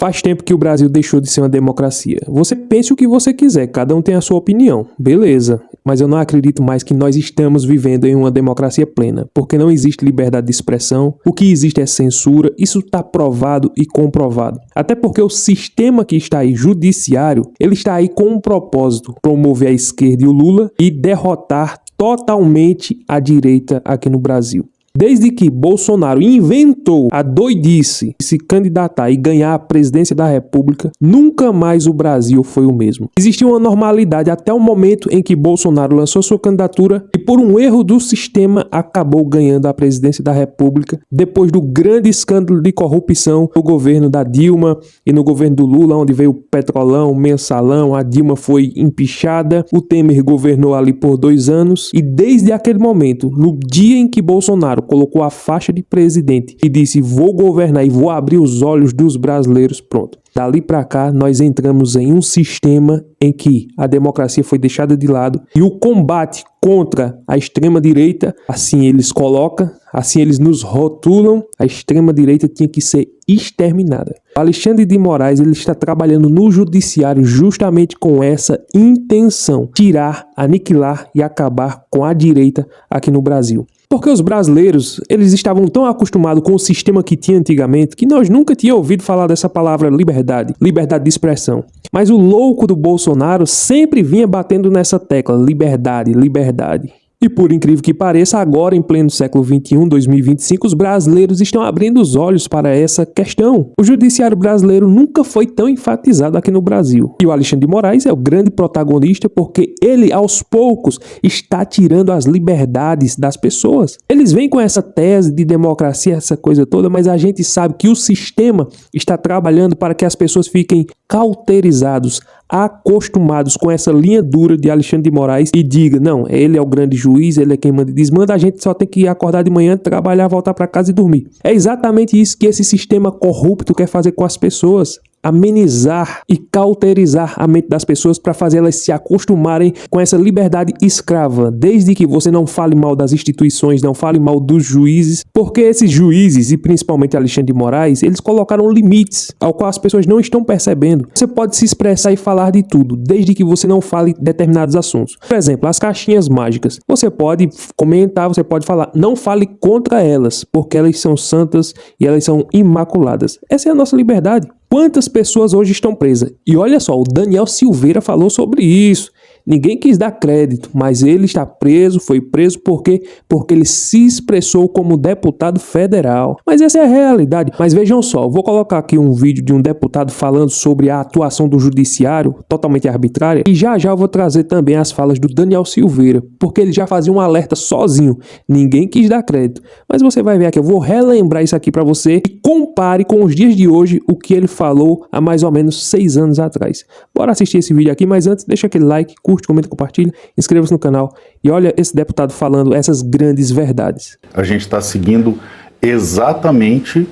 Faz tempo que o Brasil deixou de ser uma democracia. Você pense o que você quiser, cada um tem a sua opinião, beleza. Mas eu não acredito mais que nós estamos vivendo em uma democracia plena, porque não existe liberdade de expressão, o que existe é censura, isso está provado e comprovado. Até porque o sistema que está aí, judiciário, ele está aí com um propósito, promover a esquerda e o Lula e derrotar totalmente a direita aqui no Brasil. Desde que Bolsonaro inventou a doidice de se candidatar e ganhar a presidência da República, nunca mais o Brasil foi o mesmo. Existia uma normalidade até o momento em que Bolsonaro lançou sua candidatura e, por um erro do sistema, acabou ganhando a presidência da República depois do grande escândalo de corrupção no governo da Dilma e no governo do Lula, onde veio o Petrolão, o Mensalão, a Dilma foi empichada, o Temer governou ali por 2 anos e desde aquele momento, no dia em que Bolsonaro colocou a faixa de presidente e disse: vou governar e vou abrir os olhos dos brasileiros, pronto. Dali pra cá, nós entramos em um sistema em que a democracia foi deixada de lado e o combate contra a extrema-direita, assim eles colocam, assim eles nos rotulam, a extrema-direita tinha que ser exterminada. O Alexandre de Moraes ele está trabalhando no judiciário justamente com essa intenção, tirar, aniquilar e acabar com a direita aqui no Brasil. Porque os brasileiros, eles estavam tão acostumados com o sistema que tinha antigamente que nós nunca tínhamos ouvido falar dessa palavra liberdade, liberdade de expressão. Mas o louco do Bolsonaro sempre vinha batendo nessa tecla, liberdade, liberdade. E por incrível que pareça, agora em pleno século XXI, 2025, os brasileiros estão abrindo os olhos para essa questão. O judiciário brasileiro nunca foi tão enfatizado aqui no Brasil. E o Alexandre de Moraes é o grande protagonista porque ele, aos poucos, está tirando as liberdades das pessoas. Eles vêm com essa tese de democracia, essa coisa toda, mas a gente sabe que o sistema está trabalhando para que as pessoas fiquem cauterizados, acostumados com essa linha dura de Alexandre de Moraes e diga, não, ele é o grande juiz, ele é quem manda e desmanda, a gente só tem que acordar de manhã, trabalhar, voltar para casa e dormir. É exatamente isso que esse sistema corrupto quer fazer com as pessoas. Amenizar e cauterizar a mente das pessoas para fazer elas se acostumarem com essa liberdade escrava, desde que você não fale mal das instituições, não fale mal dos juízes, porque esses juízes, e principalmente Alexandre de Moraes, eles colocaram limites ao qual as pessoas não estão percebendo. Você pode se expressar e falar de tudo, desde que você não fale determinados assuntos. Por exemplo, as caixinhas mágicas. Você pode comentar, você pode falar, não fale contra elas, porque elas são santas e elas são imaculadas. Essa é a nossa liberdade. Quantas pessoas hoje estão presas? E olha só, o Daniel Silveira falou sobre isso. Ninguém quis dar crédito, mas ele está preso, foi preso porque ele se expressou como deputado federal. Mas essa é a realidade. Mas vejam só, eu vou colocar aqui um vídeo de um deputado falando sobre a atuação do judiciário, totalmente arbitrária, e já eu vou trazer também as falas do Daniel Silveira, porque ele já fazia um alerta sozinho. Ninguém quis dar crédito. Mas você vai ver aqui, eu vou relembrar isso aqui para você e compare com os dias de hoje o que ele falou há mais ou menos 6 anos atrás. Bora assistir esse vídeo aqui, mas antes deixa aquele like, curte, comenta, compartilha, inscreva-se no canal e olha esse deputado falando essas grandes verdades. A gente está seguindo exatamente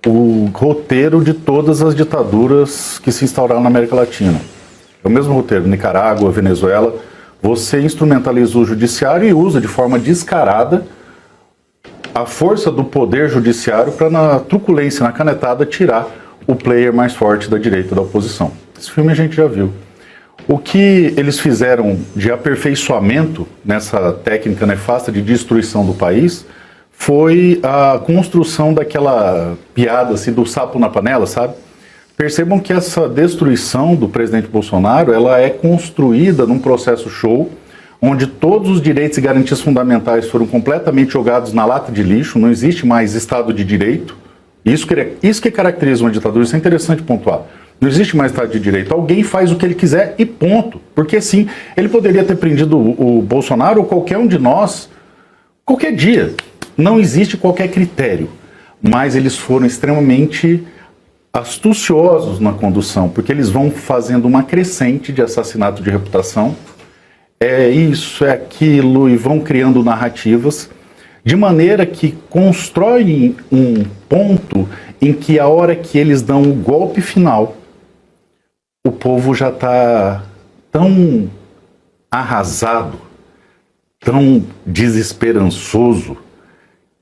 o roteiro de todas as ditaduras que se instauraram na América Latina. É o mesmo roteiro, Nicarágua, Venezuela. Você instrumentaliza o judiciário e usa de forma descarada a força do poder judiciário para, na truculência, na canetada, tirar o player mais forte da direita da oposição. Esse filme a gente já viu. O que eles fizeram de aperfeiçoamento nessa técnica nefasta de destruição do país foi a construção daquela piada assim, do sapo na panela, sabe? Percebam que essa destruição do presidente Bolsonaro ela é construída num processo show, onde todos os direitos e garantias fundamentais foram completamente jogados na lata de lixo, não existe mais Estado de Direito. Isso que caracteriza uma ditadura, isso é interessante pontuar. Não existe mais Estado de Direito. Alguém faz o que ele quiser e ponto. Porque sim, ele poderia ter prendido o Bolsonaro ou qualquer um de nós, qualquer dia. Não existe qualquer critério. Mas eles foram extremamente astuciosos na condução, porque eles vão fazendo uma crescente de assassinato de reputação. É isso, é aquilo, e vão criando narrativas, de maneira que constroem um ponto em que a hora que eles dão o golpe final, o povo já está tão arrasado, tão desesperançoso,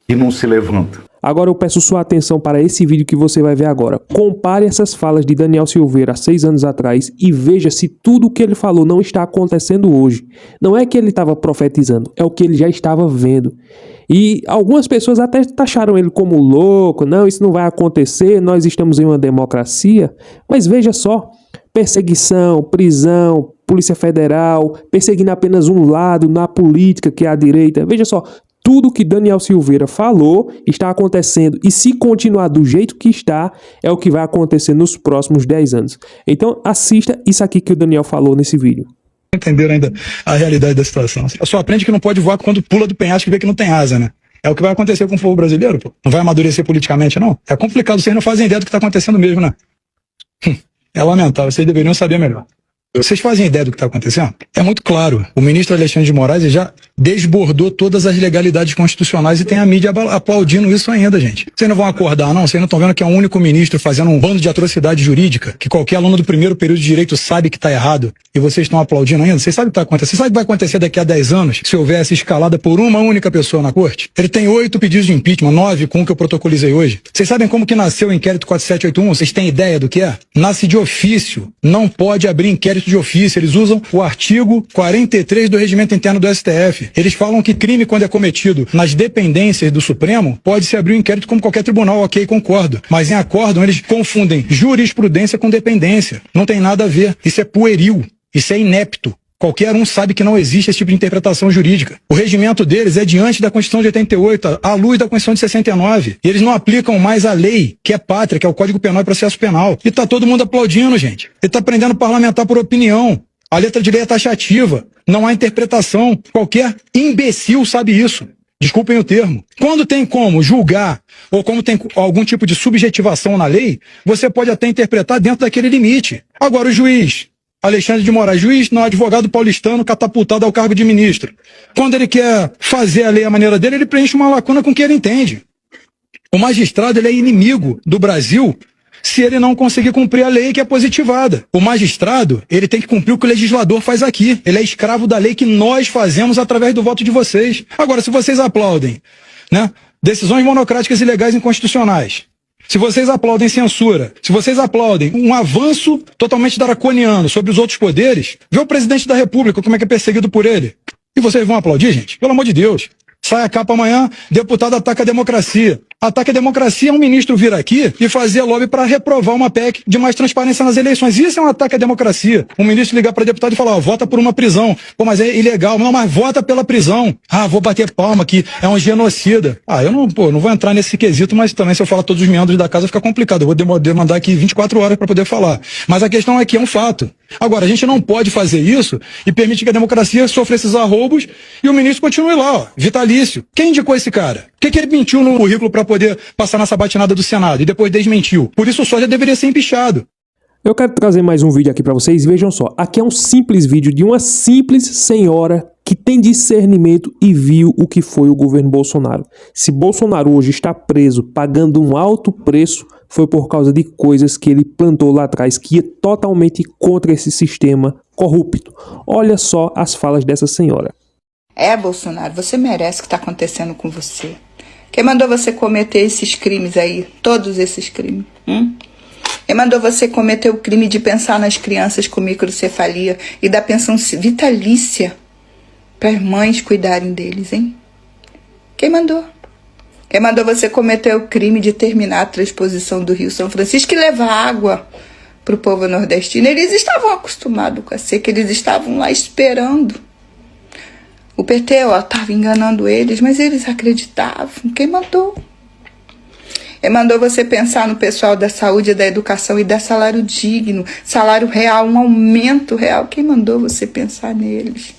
que não se levanta. Agora eu peço sua atenção para esse vídeo que você vai ver agora. Compare essas falas de Daniel Silveira há 6 anos atrás e veja se tudo o que ele falou não está acontecendo hoje. Não é que ele estava profetizando, é o que ele já estava vendo. E algumas pessoas até taxaram ele como louco, não, isso não vai acontecer, nós estamos em uma democracia. Mas veja só, perseguição, prisão, Polícia Federal, perseguindo apenas um lado na política, que é a direita. Veja só, tudo que Daniel Silveira falou está acontecendo e se continuar do jeito que está, é o que vai acontecer nos próximos 10 anos. Então assista isso aqui que o Daniel falou nesse vídeo. Entenderam ainda a realidade da situação. Só aprende que não pode voar quando pula do penhasco e vê que não tem asa, né? É o que vai acontecer com o povo brasileiro, pô. Não vai amadurecer politicamente, não? É complicado, vocês não fazem ideia do que está acontecendo mesmo, né? É lamentável, vocês deveriam saber melhor. Vocês fazem ideia do que está acontecendo? É muito claro. O ministro Alexandre de Moraes já desbordou todas as legalidades constitucionais e tem a mídia aplaudindo isso ainda, gente. Vocês não vão acordar, não? Vocês não estão vendo que é um único ministro fazendo um bando de atrocidade jurídica, que qualquer aluno do primeiro período de direito sabe que está errado, e vocês estão aplaudindo ainda? Vocês sabem o que está acontecendo? Vocês sabem o que vai acontecer daqui a 10 anos, se houver essa escalada por uma única pessoa na corte? Ele tem 8 pedidos de impeachment, 9 com o que eu protocolizei hoje. Vocês sabem como que nasceu o inquérito 4781? Vocês têm ideia do que é? Nasce de ofício. Não pode abrir inquérito de ofício. Eles usam o artigo 43 do Regimento Interno do STF. Eles falam que crime, quando é cometido nas dependências do Supremo, pode-se abrir um inquérito como qualquer tribunal. Ok, concordo. Mas em acórdão, eles confundem jurisprudência com dependência. Não tem nada a ver. Isso é pueril. Isso é inepto. Qualquer um sabe que não existe esse tipo de interpretação jurídica. O regimento deles é diante da Constituição de 88, à luz da Constituição de 69. E eles não aplicam mais a lei, que é pátria, que é o Código Penal e Processo Penal. E tá todo mundo aplaudindo, gente. Ele tá prendendo parlamentar por opinião. A letra de lei é taxativa. Não há interpretação. Qualquer imbecil sabe isso. Desculpem o termo. Quando tem como julgar, ou como tem algum tipo de subjetivação na lei, você pode até interpretar dentro daquele limite. Agora o juiz Alexandre de Moraes, juiz, não advogado paulistano catapultado ao cargo de ministro. Quando ele quer fazer a lei à maneira dele, ele preenche uma lacuna com o que ele entende. O magistrado, ele é inimigo do Brasil se ele não conseguir cumprir a lei que é positivada. O magistrado, ele tem que cumprir o que o legislador faz aqui. Ele é escravo da lei que nós fazemos através do voto de vocês. Agora, se vocês aplaudem, né, decisões monocráticas e legais inconstitucionais, se vocês aplaudem censura, se vocês aplaudem um avanço totalmente draconiano sobre os outros poderes, vê o presidente da República como é que é perseguido por ele. E vocês vão aplaudir, gente? Pelo amor de Deus. Sai a capa amanhã, deputado ataca a democracia. Ataque à democracia é um ministro vir aqui e fazer lobby para reprovar uma PEC de mais transparência nas eleições. Isso é um ataque à democracia. Um ministro ligar para deputado e falar, ó, vota por uma prisão. Pô, mas é ilegal. Não, mas vota pela prisão. Ah, vou bater palma aqui, é um genocida. Ah, eu não vou entrar nesse quesito, mas também se eu falar todos os meandros da casa fica complicado. Eu vou demandar aqui 24 horas para poder falar. Mas a questão é que é um fato. Agora, a gente não pode fazer isso e permitir que a democracia sofra esses arroubos e o ministro continue lá, ó, vitalício. Quem indicou esse cara? Por que ele mentiu no currículo para poder passar nessa batinada do Senado e depois desmentiu? Por isso só já deveria ser empichado. Eu quero trazer mais um vídeo aqui para vocês. Vejam só, aqui é um simples vídeo de uma simples senhora que tem discernimento e viu o que foi o governo Bolsonaro. Se Bolsonaro hoje está preso, pagando um alto preço, foi por causa de coisas que ele plantou lá atrás, que ia totalmente contra esse sistema corrupto. Olha só as falas dessa senhora. Bolsonaro, você merece o que está acontecendo com você. Quem mandou você cometer esses crimes aí? Todos esses crimes? Quem mandou você cometer o crime de pensar nas crianças com microcefalia e dar pensão vitalícia para as mães cuidarem deles, hein? Quem mandou? Quem mandou você cometer o crime de terminar a transposição do Rio São Francisco e levar água para o povo nordestino? Eles estavam acostumados com a seca, eles estavam lá esperando. O PT, estava enganando eles, mas eles acreditavam. Quem mandou? Quem mandou você pensar no pessoal da saúde, da educação e dar salário digno, salário real, um aumento real? Quem mandou você pensar neles?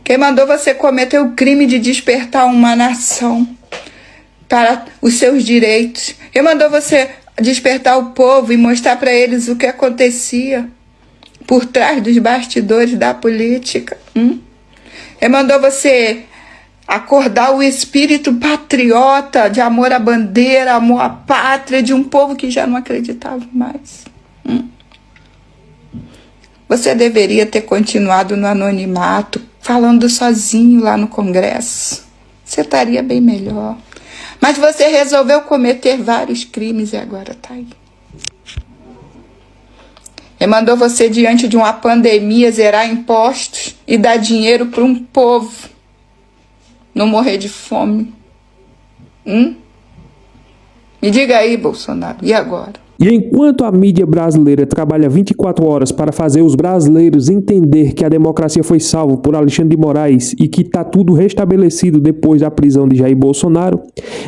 Quem mandou você cometer o crime de despertar uma nação para os seus direitos? Quem mandou você despertar o povo e mostrar para eles o que acontecia por trás dos bastidores da política? Quem mandou você acordar o espírito patriota de amor à bandeira, amor à pátria de um povo que já não acreditava mais? Você deveria ter continuado no anonimato, falando sozinho lá no Congresso. Você estaria bem melhor. Mas você resolveu cometer vários crimes e agora tá aí. Ele mandou você, diante de uma pandemia, zerar impostos e dar dinheiro para um povo não morrer de fome. Me diga aí, Bolsonaro, e agora? E enquanto a mídia brasileira trabalha 24 horas para fazer os brasileiros entender que a democracia foi salva por Alexandre de Moraes e que está tudo restabelecido depois da prisão de Jair Bolsonaro,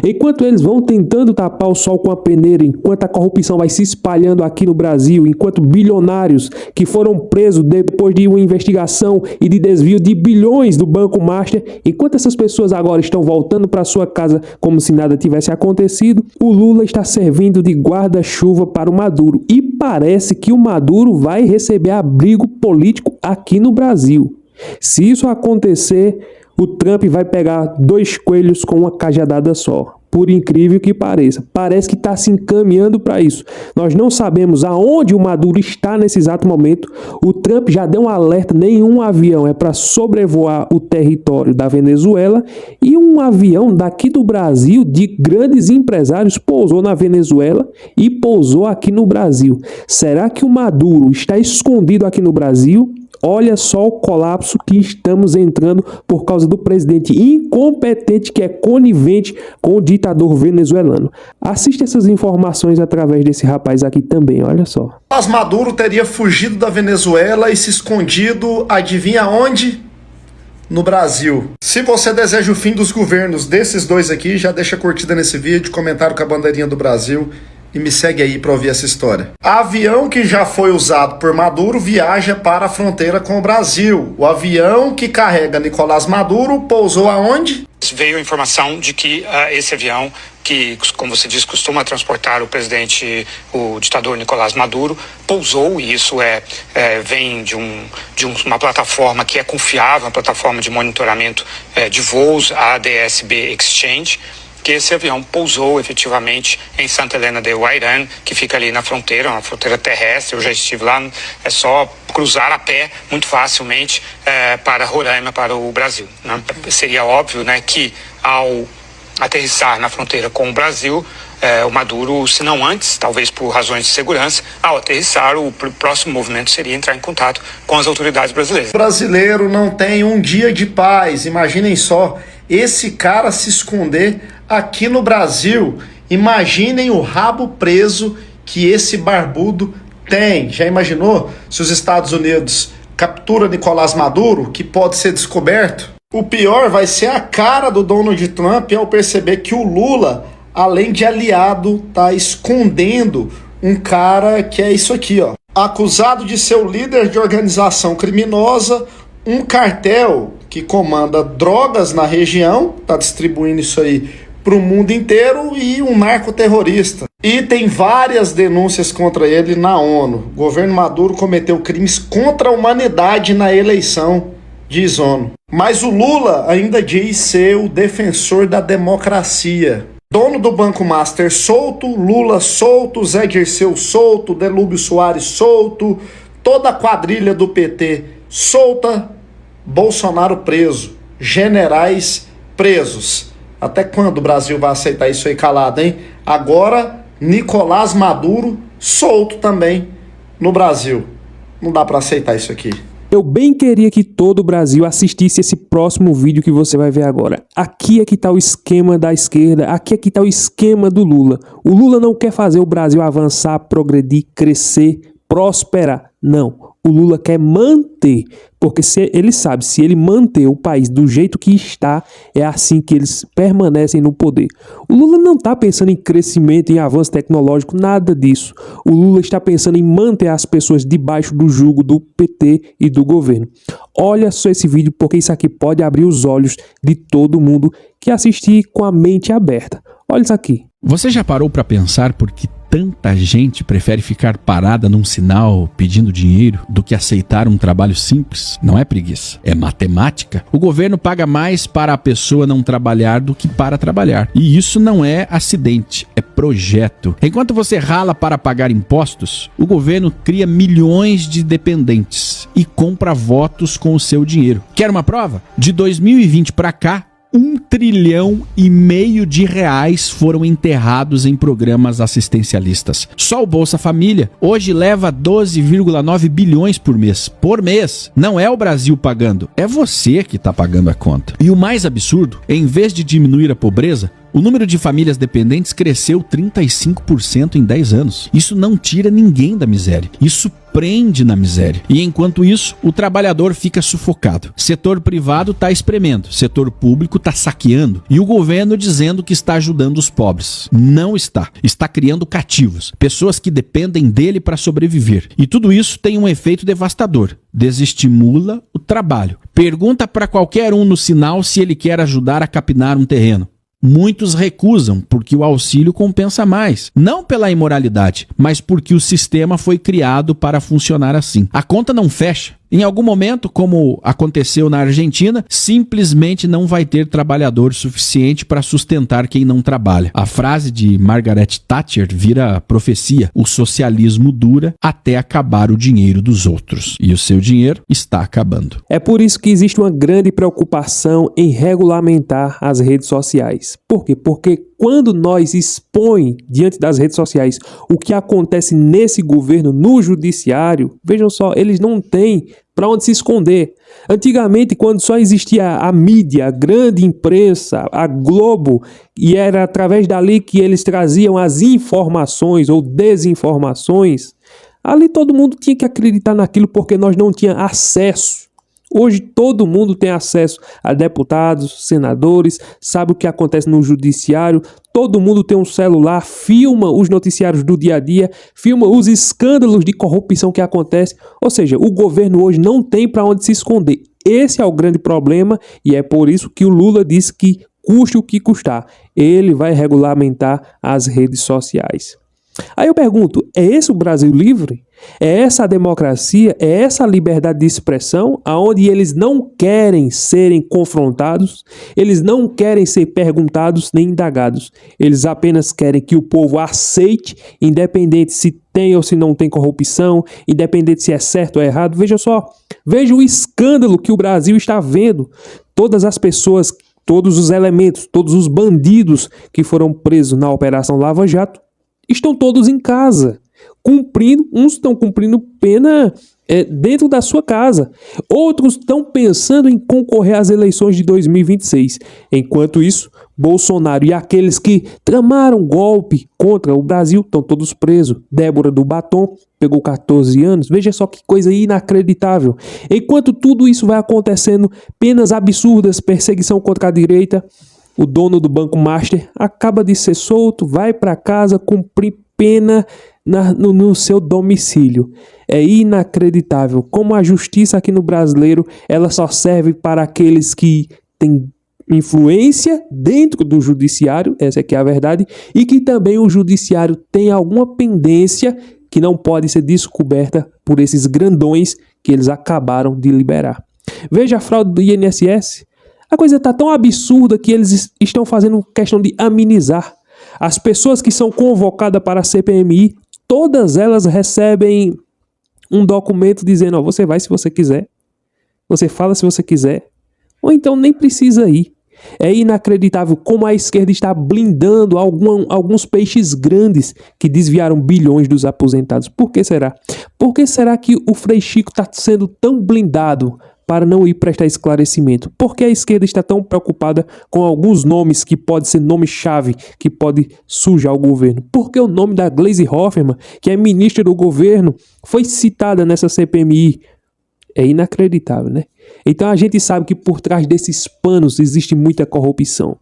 enquanto eles vão tentando tapar o sol com a peneira, enquanto a corrupção vai se espalhando aqui no Brasil, enquanto bilionários que foram presos depois de uma investigação e de desvio de bilhões do Banco Master, enquanto essas pessoas agora estão voltando para sua casa como se nada tivesse acontecido, o Lula está servindo de guarda-chuva para o Maduro. E parece que o Maduro vai receber abrigo político aqui no Brasil. Se isso acontecer, o Trump vai pegar 2 coelhos com uma cajadada só. Por incrível que pareça. Parece que está se encaminhando para isso. Nós não sabemos aonde o Maduro está nesse exato momento. O Trump já deu um alerta, nenhum avião é para sobrevoar o território da Venezuela. E um avião daqui do Brasil, de grandes empresários, pousou na Venezuela e pousou aqui no Brasil. Será que o Maduro está escondido aqui no Brasil? Olha só o colapso que estamos entrando por causa do presidente incompetente que é conivente com o ditador venezuelano. Assista essas informações através desse rapaz aqui também, olha só. Nicolás Maduro teria fugido da Venezuela e se escondido, adivinha onde? No Brasil. Se você deseja o fim dos governos desses dois aqui, já deixa curtida nesse vídeo, comentário com a bandeirinha do Brasil. E me segue aí para ouvir essa história. Avião que já foi usado por Maduro viaja para a fronteira com o Brasil. O avião que carrega Nicolás Maduro pousou aonde? Veio a informação de que esse avião, que, como você disse, costuma transportar o presidente, o ditador Nicolás Maduro, pousou, e isso vem de uma plataforma que é confiável, uma plataforma de monitoramento de voos, a ADS-B Exchange, que esse avião pousou efetivamente em Santa Helena de Guairã, que fica ali na fronteira, uma fronteira terrestre. Eu já estive lá, é só cruzar a pé muito facilmente para Roraima, para o Brasil, né? Seria óbvio, né, que ao aterrissar na fronteira com o Brasil, o Maduro, se não antes, talvez por razões de segurança, ao aterrissar, o próximo movimento seria entrar em contato com as autoridades brasileiras. O brasileiro não tem um dia de paz, imaginem só, esse cara se esconder aqui no Brasil. Imaginem o rabo preso que esse barbudo tem. Já imaginou se os Estados Unidos capturam Nicolás Maduro, que pode ser descoberto? O pior vai ser a cara do Donald Trump ao perceber que o Lula, além de aliado, tá escondendo um cara que é isso aqui, ó. Acusado de ser o líder de organização criminosa, um cartel que comanda drogas na região, tá distribuindo isso aí para o mundo inteiro, e um narcoterrorista. E tem várias denúncias contra ele na ONU. O governo Maduro cometeu crimes contra a humanidade na eleição, diz ONU. Mas o Lula ainda diz ser o defensor da democracia. Dono do Banco Master solto, Lula solto, Zé Dirceu solto, Delúbio Soares solto, toda a quadrilha do PT solta, Bolsonaro preso, generais presos. Até quando o Brasil vai aceitar isso aí calado, hein? Agora, Nicolás Maduro solto também no Brasil. Não dá pra aceitar isso aqui. Eu bem queria que todo o Brasil assistisse esse próximo vídeo que você vai ver agora. Aqui é que tá o esquema da esquerda, aqui é que tá o esquema do Lula. O Lula não quer fazer o Brasil avançar, progredir, crescer, prosperar. Não. O Lula quer manter, porque ele sabe, se ele manter o país do jeito que está, é assim que eles permanecem no poder. O Lula não está pensando em crescimento, em avanço tecnológico, nada disso. O Lula está pensando em manter as pessoas debaixo do jugo do PT e do governo. Olha só esse vídeo, porque isso aqui pode abrir os olhos de todo mundo que assistir com a mente aberta. Olha isso aqui. Você já parou para pensar por que tanta gente prefere ficar parada num sinal pedindo dinheiro do que aceitar um trabalho simples? Não é preguiça, é matemática. O governo paga mais para a pessoa não trabalhar do que para trabalhar. E isso não é acidente, é projeto. Enquanto você rala para pagar impostos, o governo cria milhões de dependentes e compra votos com o seu dinheiro. Quer uma prova? De 2020 para cá, 1,5 trilhão de reais foram enterrados em programas assistencialistas. Só o Bolsa Família hoje leva 12,9 bilhões por mês. Por mês! Não é o Brasil pagando, é você que está pagando a conta. E o mais absurdo, em vez de diminuir a pobreza, o número de famílias dependentes cresceu 35% em 10 anos. Isso não tira ninguém da miséria. Isso prende na miséria. E enquanto isso, o trabalhador fica sufocado. Setor privado está espremendo, setor público está saqueando. E o governo dizendo que está ajudando os pobres. Não está. Está criando cativos. Pessoas que dependem dele para sobreviver. E tudo isso tem um efeito devastador. Desestimula o trabalho. Pergunta para qualquer um no sinal se ele quer ajudar a capinar um terreno. Muitos recusam porque o auxílio compensa mais. Não pela imoralidade, mas porque o sistema foi criado para funcionar assim. A conta não fecha. Em algum momento, como aconteceu na Argentina, simplesmente não vai ter trabalhador suficiente para sustentar quem não trabalha. A frase de Margaret Thatcher vira profecia. O socialismo dura até acabar o dinheiro dos outros. E o seu dinheiro está acabando. É por isso que existe uma grande preocupação em regulamentar as redes sociais. Por quê? Porque quando nós expõe diante das redes sociais o que acontece nesse governo, no judiciário, vejam só, eles não têm para onde se esconder. Antigamente, quando só existia a mídia, a grande imprensa, a Globo, e era através dali que eles traziam as informações ou desinformações, ali todo mundo tinha que acreditar naquilo porque nós não tínhamos acesso. Hoje todo mundo tem acesso a deputados, senadores, sabe o que acontece no judiciário, todo mundo tem um celular, filma os noticiários do dia a dia, filma os escândalos de corrupção que acontecem. Ou seja, o governo hoje não tem para onde se esconder. Esse é o grande problema e é por isso que o Lula disse que custe o que custar, ele vai regulamentar as redes sociais. Aí eu pergunto, é esse o Brasil livre? É essa a democracia? É essa a liberdade de expressão? Onde eles não querem serem confrontados, eles não querem ser perguntados nem indagados. Eles apenas querem que o povo aceite, independente se tem ou se não tem corrupção, independente se é certo ou errado. Veja só, veja o escândalo que o Brasil está vendo. Todas as pessoas, todos os elementos, todos os bandidos que foram presos na Operação Lava Jato, estão todos em casa, cumprindo, uns estão cumprindo pena dentro da sua casa, outros estão pensando em concorrer às eleições de 2026. Enquanto isso, Bolsonaro e aqueles que tramaram golpe contra o Brasil estão todos presos. Débora do Batom pegou 14 anos, veja só que coisa inacreditável. Enquanto tudo isso vai acontecendo, penas absurdas, perseguição contra a direita, o dono do Banco Master acaba de ser solto, vai para casa cumprir pena no seu domicílio. É inacreditável como a justiça aqui no brasileiro ela só serve para aqueles que têm influência dentro do judiciário, essa aqui é a verdade, e que também o judiciário tem alguma pendência que não pode ser descoberta por esses grandões que eles acabaram de liberar. Veja a fraude do INSS. A coisa está tão absurda que eles estão fazendo questão de amenizar. As pessoas que são convocadas para a CPMI, todas elas recebem um documento dizendo, você vai se você quiser, você fala se você quiser, ou então nem precisa ir. É inacreditável como a esquerda está blindando alguns peixes grandes que desviaram bilhões dos aposentados. Por que será? Por que será que o Frei Chico está sendo tão blindado para não ir prestar esclarecimento? Por que a esquerda está tão preocupada com alguns nomes que pode ser nome-chave, que pode sujar o governo? Porque o nome da Gleisi Hoffmann, que é ministra do governo, foi citada nessa CPMI. É inacreditável, né? Então a gente sabe que por trás desses panos existe muita corrupção.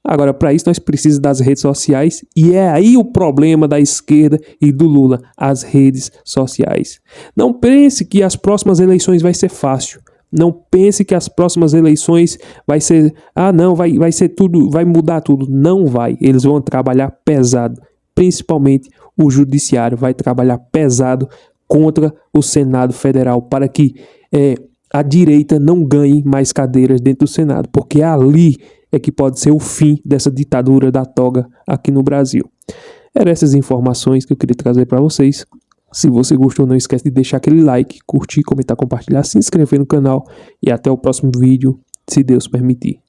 Agora, para isso nós precisamos das redes sociais e é aí o problema da esquerda e do Lula, as redes sociais. Não pense que as próximas eleições vai ser fácil. Não pense que as próximas eleições vai ser, vai ser tudo, vai mudar tudo. Não vai. Eles vão trabalhar pesado. Principalmente o judiciário vai trabalhar pesado contra o Senado Federal para que a direita não ganhe mais cadeiras dentro do Senado. Porque ali é que pode ser o fim dessa ditadura da toga aqui no Brasil. Eram essas informações que eu queria trazer para vocês. Se você gostou, não esquece de deixar aquele like, curtir, comentar, compartilhar, se inscrever no canal e até o próximo vídeo, se Deus permitir.